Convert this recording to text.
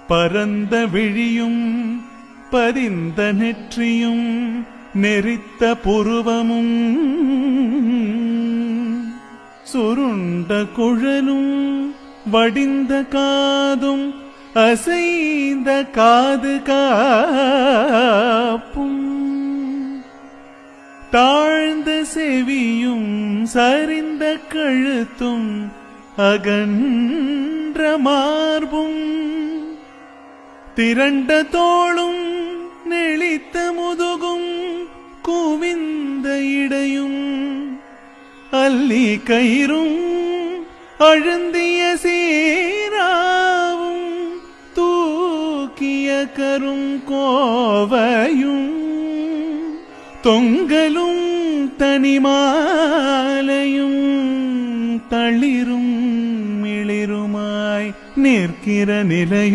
பரந்த விழியும் பதிந்த நெற்றியும் நெறித்த புருவமும் சுருண்ட குழலும் வடிந்த காதும் அசைந்த காது காப்பும் தாழ்ந்த செவியும் சரிந்த கழுத்தும் அகன்ற மார்பும் திரண்ட தோளும் நெளித்த முதுகும் குவிந்த இடையும் அல்லி கயிறும் அழுந்திய சீராவும் தூக்கிய கருங்கோவையும் தொங்கலும் தனிமாலையும் தளிரும் மிளிருமாய் நிற்கிற நிலையும்